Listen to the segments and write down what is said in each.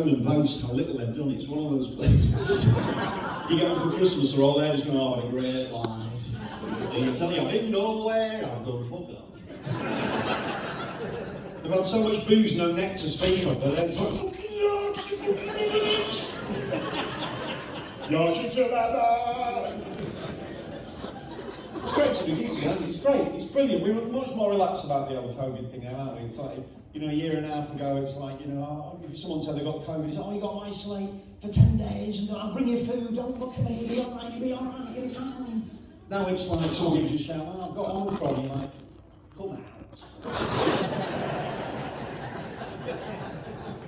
and boast how little they've done. It's one of those places. You get them for Christmas, they're all there just going, oh, what a great life. And you tell you, I've been nowhere, I've gone fuck up. They've had so much booze, no neck to speak of, they're there, like, fucking Yorks, you fucking living it! Yorkshire together! It's great to be geeky, isn't it? It's great, it's brilliant. We were much more relaxed about the old COVID thing now, aren't we? It's like, you know, a year and a half ago, it's like, you know, if someone said they got COVID, it's, oh, you got to isolate for 10 days, and I'll bring you food, don't look at me, you'll be alright, you'll be alright, you'll be fine. Now it's like, someone gives you a shout, oh, I've got Omicron, you're like, come out.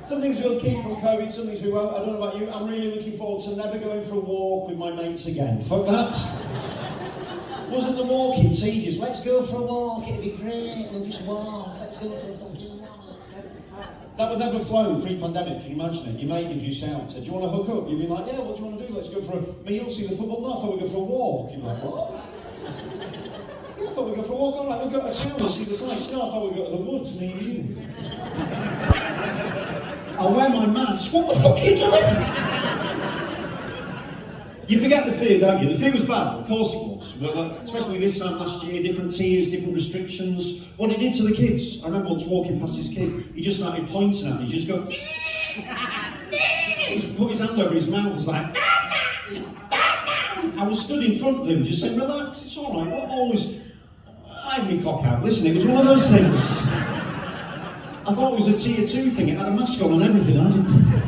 Some things we'll keep from COVID, some things we won't. I don't know about you, I'm really looking forward to never going for a walk with my mates again. Fuck that. Wasn't the walking tedious? Let's go for a walk, it'd be great, we'll just walk, let's go for a fucking walk. That would never flown pre-pandemic, can you imagine it? Your mate gives you a shout, do you want to hook up? You'd be like, yeah, what do you want to do? Let's go for a meal, see the football? No, I thought we'd go for a walk. You'd be like, what? Yeah, I thought we'd go for a walk, alright, we'll go to town and see the sights. No, I thought we'd go to the woods, me and you. I'll wear my mask, what the fuck are you doing? You forget the fear, don't you? The fear was bad, of course it was. Well, especially this time last year, different tiers, different restrictions. What it did to the kids. I remember once walking past this kid, he just started pointing at me, he just go, he just put his hand over his mouth, was like, I was stood in front of him, just saying, relax, it's all right, not always, I had my cock out. Listen, it was one of those things. I thought it was a tier 2 thing, it had a mask on and everything, I didn't.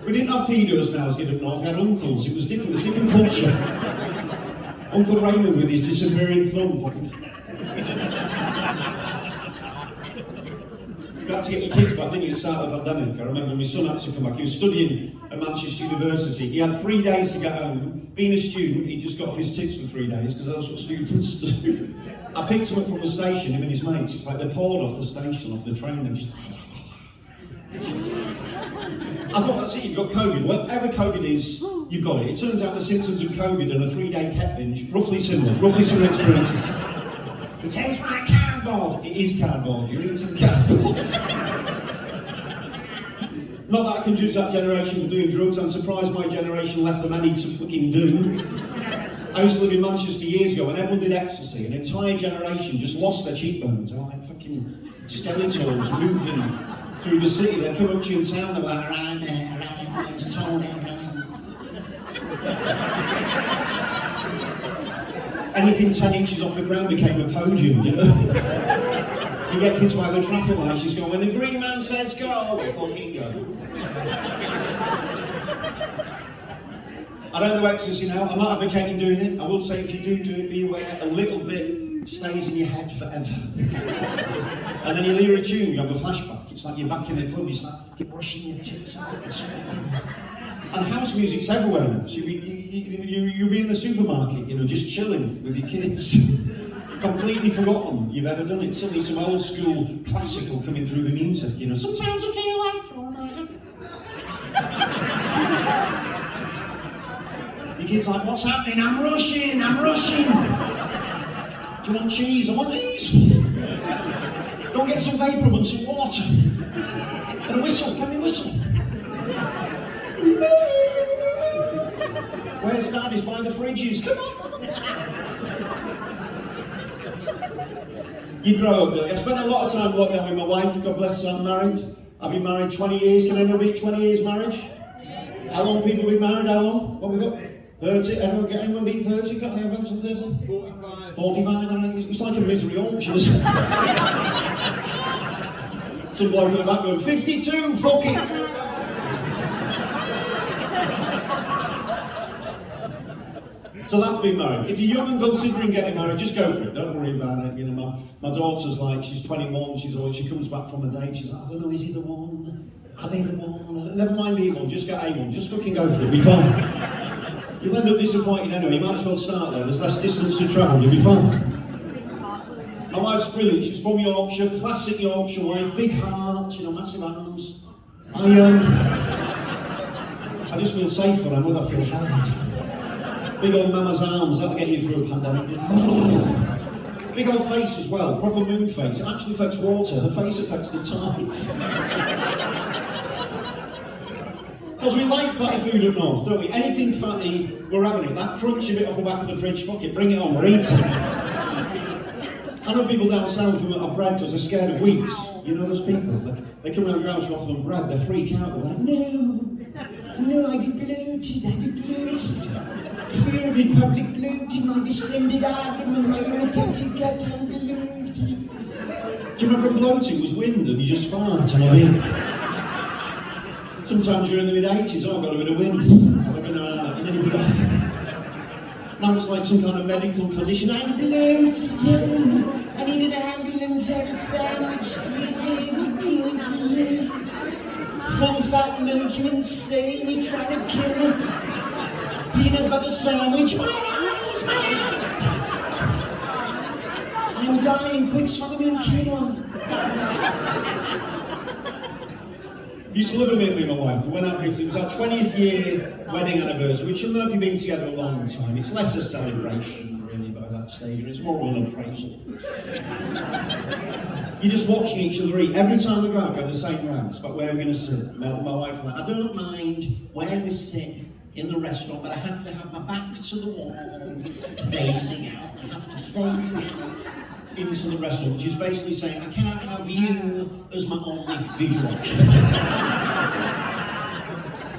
We didn't have pedos now as kid up north, we had uncles, it was different culture. Uncle Raymond with his disappearing thumb, fucking. You had to get your kids back, didn't you, at the start of the pandemic? I remember my son had to come back, he was studying at Manchester University. He had 3 days to get home. Being a student, he just got off his tits for 3 days, because that's what students do. I picked him up from the station, him and his mates, it's like they're poured off the station, off the train, they're just... I thought, that's it, you've got COVID. Whatever COVID is, you've got it. It turns out the symptoms of COVID and a 3-day ket binge, roughly similar experiences. It tastes like cardboard. It is cardboard, you're eating cardboard. Not that I can judge that generation for doing drugs, I'm surprised my generation left them any to fucking do. I used to live in Manchester years ago and everyone did ecstasy. An entire generation just lost their cheekbones. They're like fucking skeletons moving through the city. They'd come up to you in town, they're like, around there, it's torn around. Anything 10 inches off the ground became a podium, you know? You get kids by the traffic lights, just go, when the green man says go, we fucking go. I don't do ecstasy now, I'm not advocating doing it. I will say if you do it, be aware a little bit stays in your head forever. And then you'll hear a tune, you have a flashback. It's like you're back in the club, you start fucking brushing your tits out and sweating. And house music's everywhere now. So you'll be in the supermarket, you know, just chilling with your kids. Completely forgotten you've ever done it. Suddenly some old school classical coming through the music, you know. Sometimes I feel like throwing my head. Your kid's like, what's happening? I'm rushing. Do you want cheese? I want these. Go get some vapor and some water. And a whistle, give me a whistle. Where's Dad? He's by the fridges. Come on. You grow up, Billy. I spent a lot of time locked down with my wife. God bless her, I'm married. I've been married 20 years. Can anyone beat 20 years marriage? How long people been married? How long? What we got? 30? Anyone beat 30? Got any events on 30? 45. 45? It's like a misery auction. Some bloke in the back going, 52, fucking! So that's been married. If you're young and considering getting married, just go for it. Don't worry about it. You know, my daughter's like, she's 21. She comes back from a date. She's like, I don't know, is he the one? Are they the one? Never mind the one. Just get a one. Just fucking go for it. Be fine. You'll end up disappointed anyway. You might as well start there. There's less distance to travel. You'll be fine. My wife's brilliant. She's from Yorkshire, classic Yorkshire wife, big heart, you know, massive arms. I just feel safe for her. I know I feel held. Big old mama's arms, that'll get you through a pandemic. Big old face as well, proper moon face. It actually affects water, her face affects the tides. Because we like fatty food up north, don't we? Anything fatty, we're having it. That crunchy bit off the back of the fridge, fuck it, bring it on, we're eating it. I know people down south who have bread because they're scared of wheat. You know those people? Like, they come around your house, you offer them bread, they freak out. They're like, no, I get bloated. Fear of it, public bloating, my distended abdomen, my irritated gut, I'm bloated. Do you remember bloating was wind and you just fart? And I mean, sometimes you're in the mid-80s, oh, I've got a bit of wind, and then you'll be off. Now it's like some kind of medical condition. I'm bloated, I need an ambulance, had a sandwich 3 days ago, full fat milk, you insane, you're trying to kill me. Peanut butter sandwich, my eyes. I'm dying, quick swallow me in quinoa. Used to live a bit with my wife. We went out recently. It was our 20th year wedding anniversary, which you'll know if you've been together a long time. It's less a celebration, really, by that stage, and it's more of an appraisal. You're just watching each other eat. Every time we go out, we have the same rounds about where we're going to sit. My wife and I don't mind where we sit in the restaurant, but I have to have my back to the wall, facing out. I have to face out into the restaurant, which is basically saying, I can't have you as my only visual option.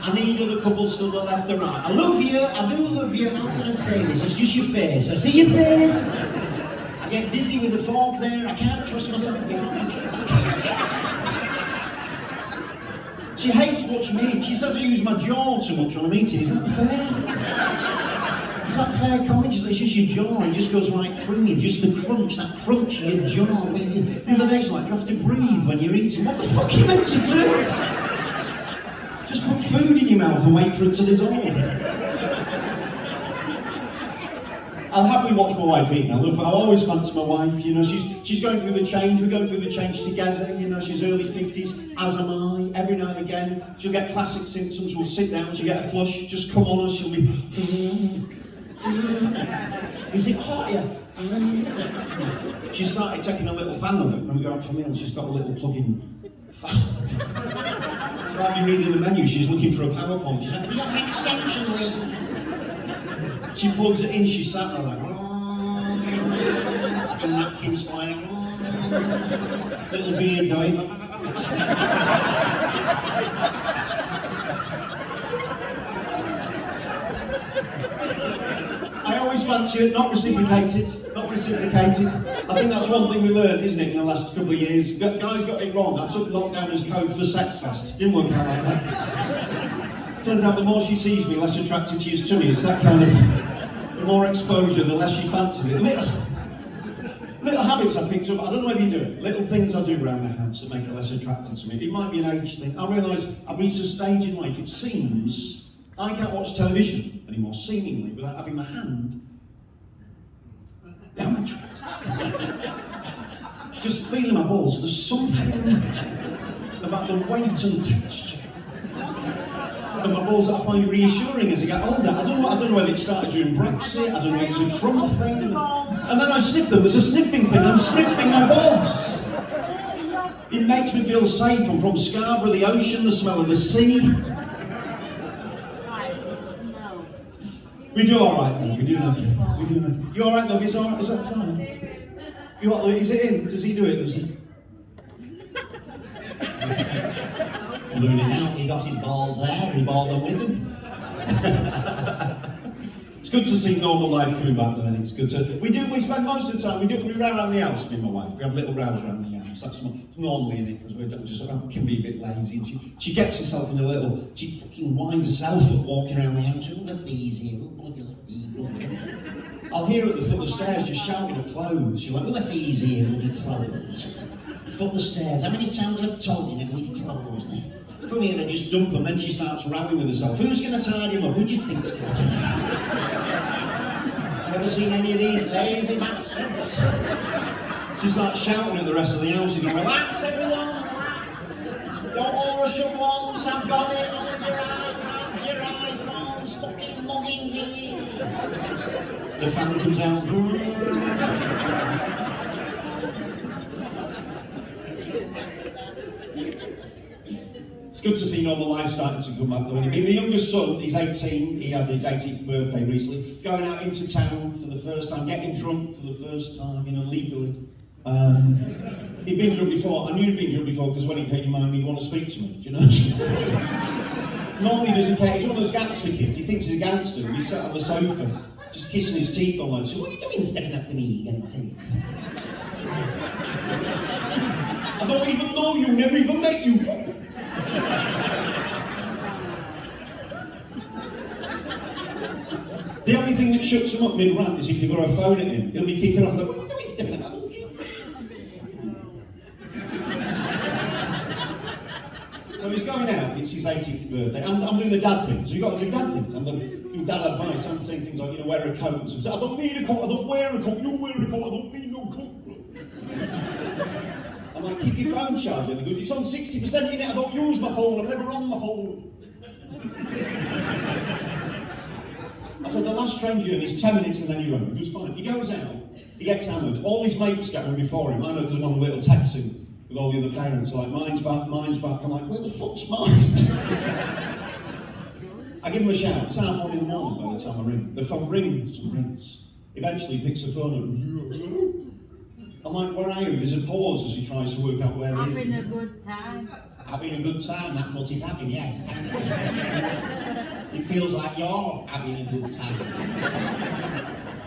I need other couples to the left and right. I love you, I do love you. How can I say this? It's just your face. I see your face. I get dizzy with the fork there. I can't trust myself She hates watching me eat. She says I use my jaw too much when I'm eating. Is that fair? Is that fair comment? It's just your jaw, it just goes right through me. Just the crunch, that crunch in your jaw. The other day, it's like you have to breathe when you're eating. What the fuck are you meant to do? Just put food in your mouth and wait for it to dissolve. I'll happily watch my wife eat. I always fancy my wife, you know, she's going through the change, we're going through the change together, you know, she's early 50s, as am I. Every now and again, she'll get classic symptoms, we'll sit down, she'll get a flush, just come on us, she'll be, is it hot here? She started taking a little fan with her when we go out for meals, she's got a little plug-in fan. So I'll be reading the menu, she's looking for a PowerPoint, she's like, have you got an extension lead? She plugs it in, she sat there like, fucking napkins flying, little beard going. I always fancy it, not reciprocated. I think that's one thing we learned, isn't it, in the last couple of years. Guys got it wrong, that's lockdown as code for sex fest. Didn't work out like that. Turns out the more she sees me, less attracted she is to me. It's that kind of, the more exposure, the less she fancies it. Little habits I picked up, I don't know whether you do it, little things I do around the house that make her less attracted to me. It might be an age thing. I realise I've reached a stage in life, it seems, I can't watch television anymore, seemingly, without having my hand down my trousers. Just feeling my balls, there's something about the weight and texture and my balls that I find reassuring as I get older. I don't know whether it started during Brexit, I don't know if it's a Trump thing. And then I sniff them, there's a sniffing thing, I'm sniffing my balls. It makes me feel safe. I'm from Scarborough, the ocean, the smell of the sea. We do alright, love, we do okay. You alright, love, is that fine? You what, is it him? Does he do it, does he? Mooning out, he got his balls there, he brought them with him. It's good to see normal life coming back though, and it's good to, we spend most of the time, we round around the house, me and my wife, we have little rows around the house, that's normally in it, because we can be a bit lazy, and she gets herself in a little, she fucking winds herself up walking around the house, look at the fees here, look at the fees, I'll hear her at the foot of the stairs just shouting at clothes, she's like, look at the fees here, bloody clothes, foot of the stairs, how many times have I told you to leave clothes there? Come here, then just dump them, then she starts rallying with herself. Who's going to tidy them up? Who do you think's going to tidy them up? Never seen any of these lazy bastards. She starts shouting at the rest of the house and going, relax everyone, relax. Don't all rush at once, I've got it, I'll have your iPhones, fucking muggins here. The fan comes out. It's good to see normal life starting to come back though. My youngest son, he's 18, he had his 18th birthday recently, going out into town for the first time, getting drunk for the first time, legally. He'd been drunk before. I knew he'd been drunk before because when he came in, he'd want to speak to me, do you know? Normally he doesn't care. He's one of those gangster kids. He thinks he's a gangster and he's sat on the sofa, just kissing his teeth all night. So what are you doing stepping up to me again, my face? I don't even know you, never even met you. The only thing that shuts him up mid-rant is if you throw a phone at him. He'll be kicking off like, what are you doing stepping up? So he's going out, it's his 18th birthday. I'm doing the dad thing, so you've got to do dad things. I'm doing dad advice. I'm saying things like, wear a coat. And so I don't need a coat, I don't wear a coat, you wear a coat, I don't need no coat. I'm like, keep your phone charged. Because it's on 60% in it, I don't use my phone, I'm never on my phone. I said, the last train journey is 10 minutes and then you're home. He goes, fine. He goes out, he gets hammered. All his mates get him before him. I know because I'm on a little texting with all the other parents. Like, mine's back, mine's back. I'm like, where the fuck's mine? I give him a shout. It's 1:30 in the morning by the time I ring. The phone rings and rings. Eventually he picks the phone up. I'm like, where are you? There's a pause as he tries to work out where he is. Having a good time. Having a good time, that's what he's having, yes. It feels like you're having a good time.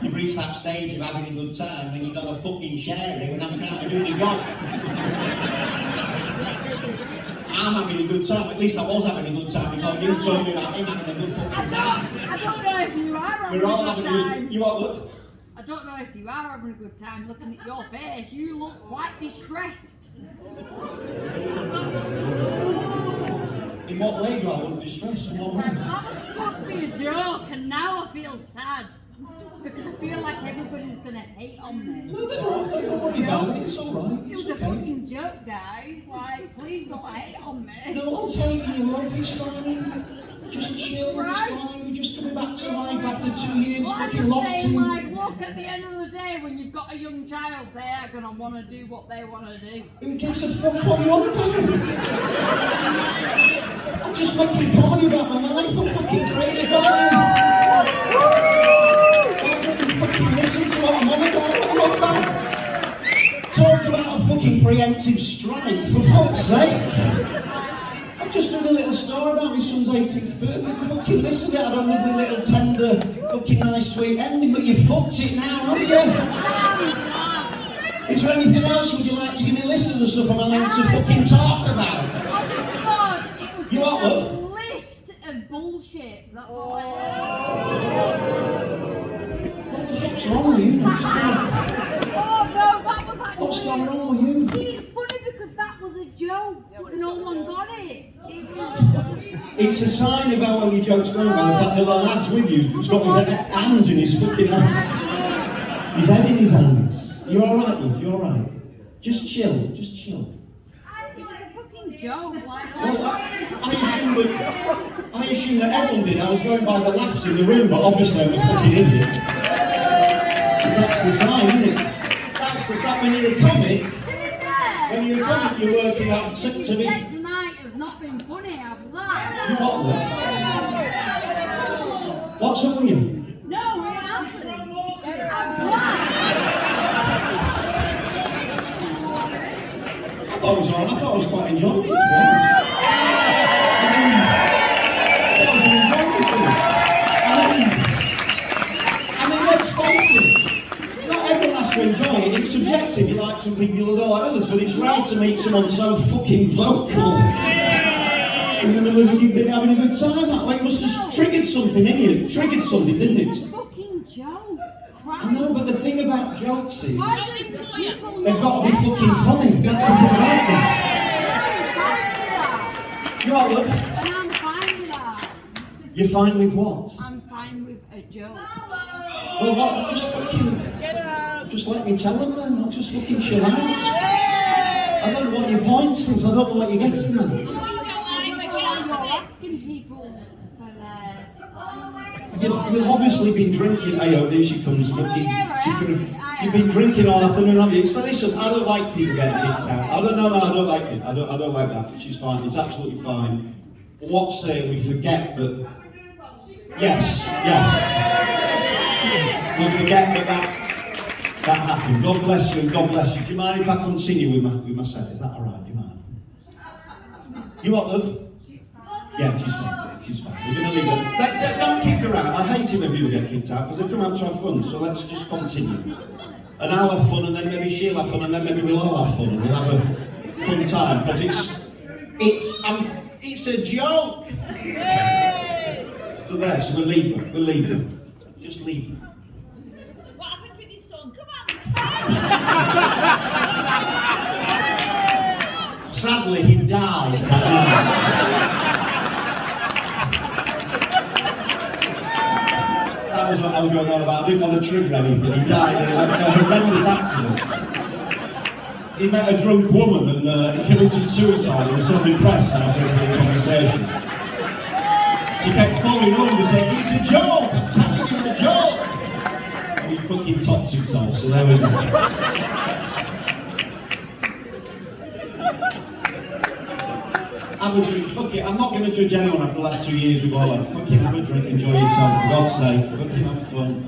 You've reached that stage of having a good time when you've got to fucking share it when I'm trying to do my job. I'm having a good time, at least I was having a good time before you told me about him having a good fucking time. I don't know if you are having We're all a good having a time. good. You what, love? I don't know if you are having a good time looking at your face. You look quite distressed. In what way do I look distressed? In what way? That was supposed to be a joke, and now I feel sad. Because I feel like everybody's gonna hate on me. No, they're not. Don't worry about it. It's all right. It It's was a okay. fucking joke, guys. Like, please don't hate on me. No one's hating you, love. It's fine. Just chill. It's fine. We're just coming back to life after 2 years Well, I'm fucking just locked saying, in. like, look, at the end of the day, when you've got a young child, they are gonna want to do what they want to do. Who gives a fuck what you want about? I'm just making comedy about my life. I'm fucking crazy about it. Fucking listen to what I'm on about. What I'm on about. Talk about a fucking preemptive strike, for fuck's sake. I'm just doing a little story about my son's 18th birthday. Fucking listen to it. I had a lovely little tender, fucking nice sweet ending, but you fucked it now, haven't you? Is there anything else would you like to give me a list of the stuff I'm allowed to fucking talk about? You what, love? A list of bullshit. That's all I What the fuck's wrong with you? Oh no, that was actually... What's gone wrong with you? It's funny because that was a joke, but no one got it. It's a sign of how well your joke's going by the fact that the lad's with you has got his hands in his fucking hand. His head in his hands. You alright, love? You alright? Just chill. Just chill. It was a fucking joke. Well, I assume that everyone did. I was going by the laughs in the room, but obviously I'm a fucking idiot. That's the sign, isn't it? That's the sign. When you're a comic, you're working out to be... Tonight has not been funny, I've laughed. You what, love? What's up with you? No, it hasn't. I've laughed. I thought it was alright. I thought I was quite enjoying it, to be honest. Let's face it. Not everyone has to enjoy it. It's subjective. You like some people, you don't like others. But it's rare to meet someone so fucking vocal in the middle of a gig that you're having a good time. That way must have triggered something in you. Triggered something, didn't it? It's a fucking joke. I know, but the thing about jokes is Why do they've got to be fucking funny. That's the thing about them. You are, love? And I'm fine with that. You're fine with what? I'm fine with a joke. Well, what? Just fucking... Just let me tell them then, not just fucking chill out. I don't know what your point is, I don't know what you're getting at. You're asking people for their... You've obviously been drinking. I hope here she comes. Oh, Fucking, yeah, she I could am. have, You've been drinking all afternoon, haven't you? So listen, I don't like people getting kicked out. I don't like it. I don't like that. She's fine. It's absolutely fine. What's saying we forget that? Yes. We forget that happened. God bless you and God bless you. Do you mind if I continue with my set? Is that all right? Do you mind? You what, love? Yeah, she's fine. We're going to leave her. Don't kick her out. I hate it when people get kicked out because they come out to have fun. So let's just continue. And I'll have fun, and then maybe she'll have fun, and then maybe we'll all have fun, and we'll have a fun time. But it's a joke. So there, so we'll leave her. Just leave her. What happened with his son? Come on! Sadly, he died that night. That was what I was going on about. I didn't want to trigger anything. He died in a horrendous accident. He met a drunk woman and he committed suicide. He was so depressed after the conversation. She kept phoning home and saying, "It's a joke! I'm telling you, a joke!" And he fucking topped himself, so there we go. Have a drink, fuck it. I'm not going to judge anyone after the last 2 years we've all had. Fucking have a drink, enjoy yourself, for God's sake. Fucking have fun.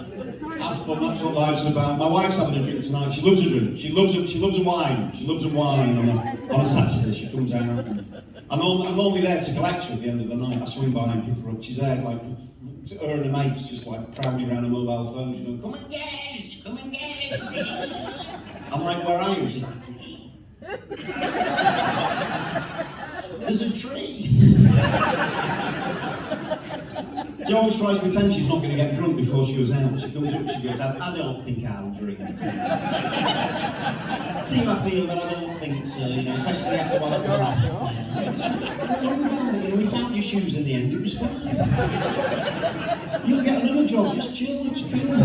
Have fun, that's what life's about. My wife's having a drink tonight. She loves a drink. She loves a wine. She loves a wine on a Saturday. She comes out. I'm only there to collect her at the end of the night. I swing by and pick her up. She's there, like, her and her mates just like crowding around a mobile phone. She's going, "Come and get us. I'm like, "Where are you?" She's like, "There's a tree." She always tries to pretend she's not going to get drunk before she goes out. She comes up, she goes, "I don't think I'll drink." See how I feel, but I don't think so, especially after what happened last time. Don't worry about it, we found your shoes in the end, it was fine. You'll get another job, just chill, it's cool.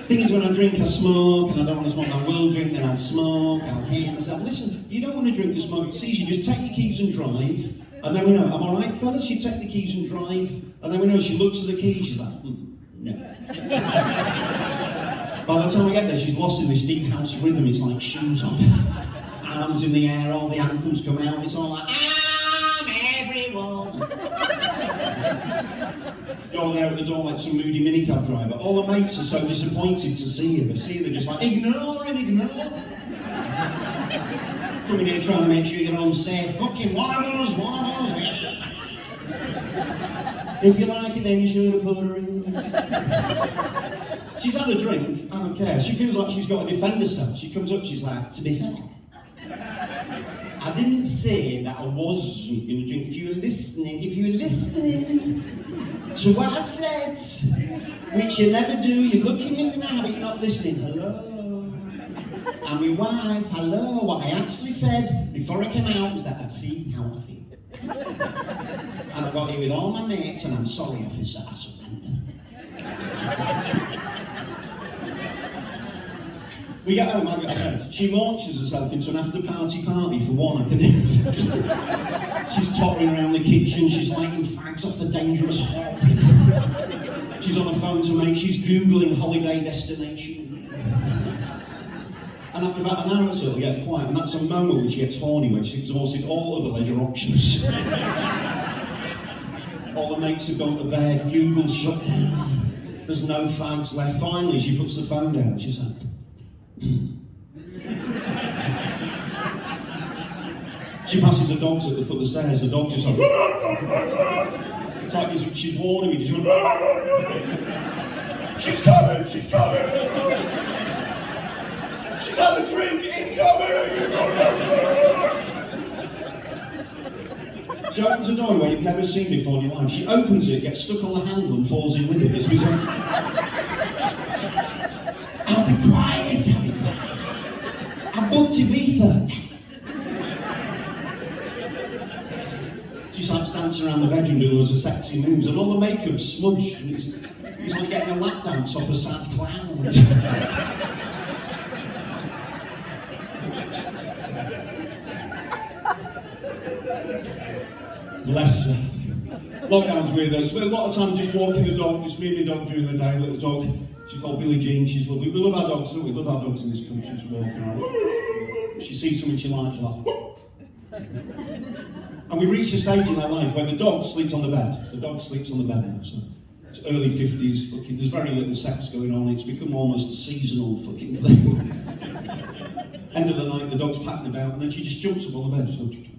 Thing is, when I drink, I smoke, and I don't want to smoke. I will drink, then I'll smoke, I'll hate myself. Listen, if you don't want to drink and smoke, it's easy. Just take your keys and drive, and then we know. Am I right, fellas? You take the keys and drive, and then we know. She looks at the keys, she's like, no. By the time I get there, she's lost in this deep house rhythm. It's like shoes off, arms in the air, all the anthems come out. It's all like, "I'm everyone." You're there at the door like some moody minicab driver. All the mates are so disappointed to see you. They see you, they're just like, ignore him. Coming here trying to make sure you're home safe. Fucking one of us. If you like it, then you should have put her in. She's had a drink, I don't care. She feels like she's got to defend herself. She comes up, she's like, "To be fair, I didn't say that I wasn't going to drink. If you were listening to what I said, which you never do, you're looking at me now, but you're not listening. Hello, I'm your wife, hello. What I actually said before I came out was that I'd see how I feel. And I got here with all my mates, and I'm sorry, officer, I surrender." We get home, I get home. She launches herself into an after-party party for one. I can She's tottering around the kitchen. She's lighting fags off the dangerous hob. She's on the phone to mate. She's Googling holiday destination. And after about an hour or so, we get quiet, and that's a moment when she gets horny, when she's exhausted all other leisure options. All the mates have gone to bed. Google's shut down. There's no fags left. Finally, she puts the phone down. She's like, she passes the dogs at the foot of the stairs. The dog just like, it's like she's warning me. She's going, "She's coming. She's had a drink, incoming." She opens a doorway you've never seen before in your life. She opens it, gets stuck on the handle, and falls in with it. It's bizarre. I'll be quiet. I booked Ibiza. She starts dancing around the bedroom doing loads of sexy moves, and all the makeup's smudged, and it's like getting a lap dance off a sad clown. Bless her. Lockdown's weird though. So a lot of time just walking the dog, just me and the dog during the day, little dog. She's called Billie Jean. She's lovely. We love our dogs, don't we? We love our dogs in this country. She's walking around. If she sees something she likes, she's like. And we've reached a stage in our life where the dog sleeps on the bed. The dog sleeps on the bed now. So it's early 50s. Fucking, there's very little sex going on. It's become almost a seasonal fucking thing. End of the night, the dog's patting about, and then she just jumps up on the bed. She's on the bed.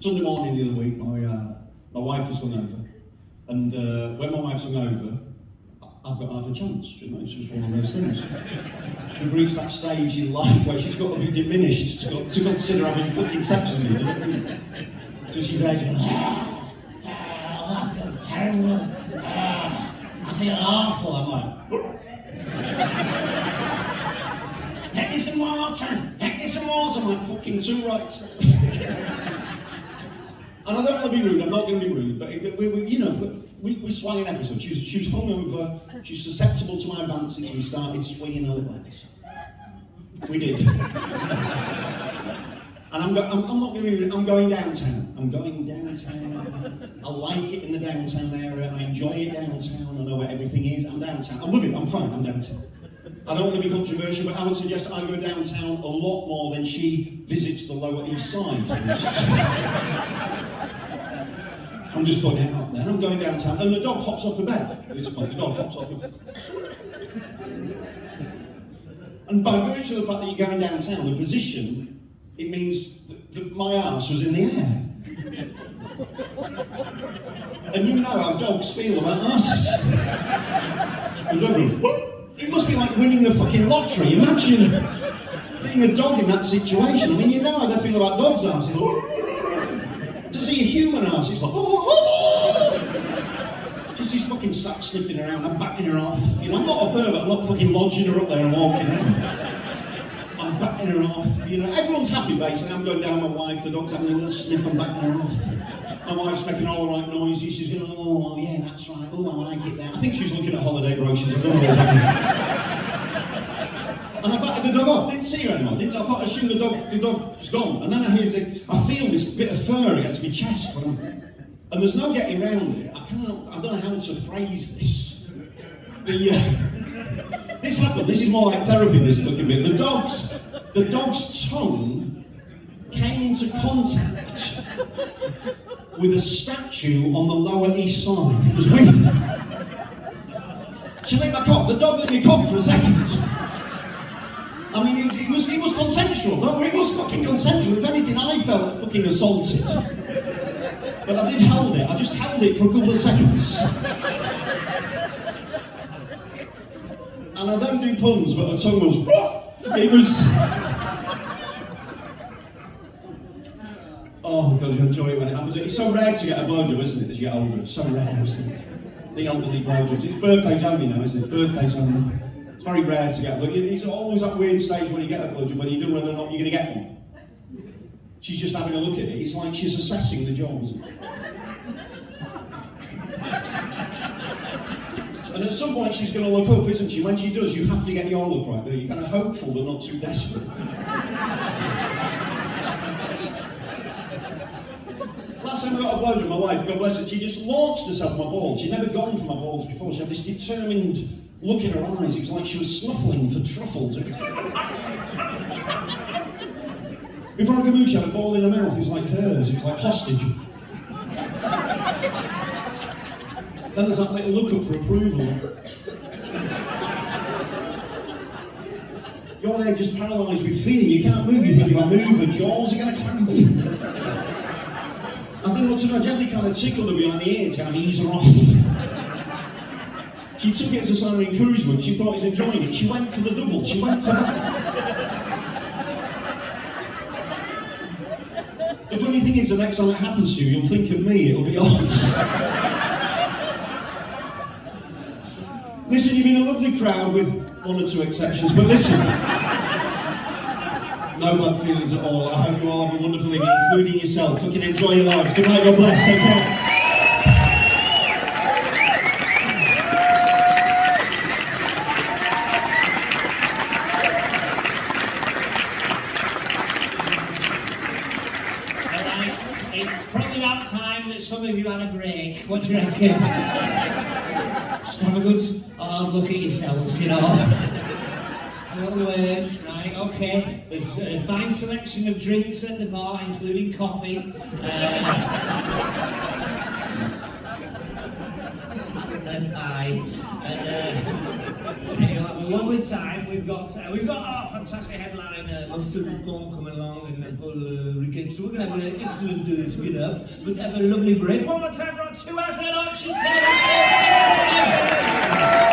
Sunday morning the other week, my wife was hungover, and when my wife's hungover, I've got half a chance. You know, it's just one of those things. We've reached that stage in life where she's got to be diminished to consider having fucking sex with me. Do you know what I mean? So she's there, she's going, I feel terrible. I feel awful. I'm like, get me some water. Get me some water. I'm like, fucking too right. And I don't want to be rude, I'm not going to be rude, but we swung an episode. She was hungover, she's susceptible to my advances, we started swinging a little like this. We did. And I'm not going to be rude, I'm going downtown. I'm going downtown. I like it in the downtown area, I enjoy it downtown, I know where everything is, I'm downtown. I love it, I'm fine, I'm downtown. I don't want to be controversial, but I would suggest I go downtown a lot more than she visits the Lower East Side, for instance. I'm just putting it out there. I'm going downtown, and the dog hops off the bed at this point. The dog hops off the bed. And by virtue of the fact that you're going downtown, the position, it means that my arse was in the air. And you know how dogs feel about arses. The dog goes, whoop! It must be like winning the fucking lottery. Imagine being a dog in that situation. I mean, you know how they feel about dogs' arses. To see a human arse, it's like, just this fucking sack sniffing around, I'm backing her off. You know, I'm not a pervert, I'm not fucking lodging her up there and walking around. I'm backing her off, you know, everyone's happy basically. I'm going down my wife, the dog's having a little sniff, I'm backing her off. My wife's making all the right noises, she's going, oh yeah, that's right, oh I like it there. I think she's looking at holiday brochures, I don't know what's happening. And I batted the dog off, didn't see her anymore, I thought I assumed the dog's gone. And then I feel this bit of fur against my chest. And there's no getting around it. I don't know how to phrase this. This happened, this is more like therapy, this fucking bit. The dog's tongue came into contact with a statue on the Lower East Side. It was weird. She licked my cock, the dog licked my cock for a second. I mean, it was consensual. No, it was fucking consensual. If anything, I felt fucking assaulted. But I did hold it. I just held it for a couple of seconds. And I don't do puns, but the tongue was woof. It was. Oh God, you enjoy it when it happens. It's so rare to get a blowjob, isn't it? As you get older, it's so rare, isn't it? The elderly blowjobs. It's birthdays only now, isn't it? Birthdays only. It's very rare to get. Look, it's always that weird stage when you get a blowjob, when you don't know whether or not you're going to get one. She's just having a look at it. It's like she's assessing the job, isn't it? And at some point she's going to look up, isn't she? When she does, you have to get your look right, don't you? You're kind of hopeful but not too desperate. Last time I got a blowjob, my wife, God bless her, she just launched herself my balls. She'd never gone for my balls before. She had this determined look in her eyes. It was like she was snuffling for truffles. Before I could move, she had a ball in her mouth. It was like hers. It was like hostage. Then there's that little look up for approval. You're there just paralysed with fear. You can't move. You think if I move, her jaws are going to clamp. I didn't want to know. I gently kind of tickled her behind the ear to kind of ease her off. She took it as a sign of encouragement. She thought he was enjoying it. She went for the double. She went for that. The funny thing is, the next time it happens to you, you'll think of me. It'll be odd. Listen, you've been a lovely crowd with one or two exceptions, but listen. No bad feelings at all. I hope you all have a wonderful evening, including yourself. Fucking enjoy your lives. Good night, God bless. Take care. it's probably about time that some of you had a break. What do you reckon? Just have a good hard look at yourselves, you know. A little words, right, okay. There's a fine selection of drinks at the bar, including coffee. And pie. And you'll have a lovely time. We've got our fantastic headliner, Mr. Rupon, coming along and Paul Ricketts. So we're going to have an excellent spin-off, but have a lovely break. One more time for our 2 hours, man, Archie Kelly.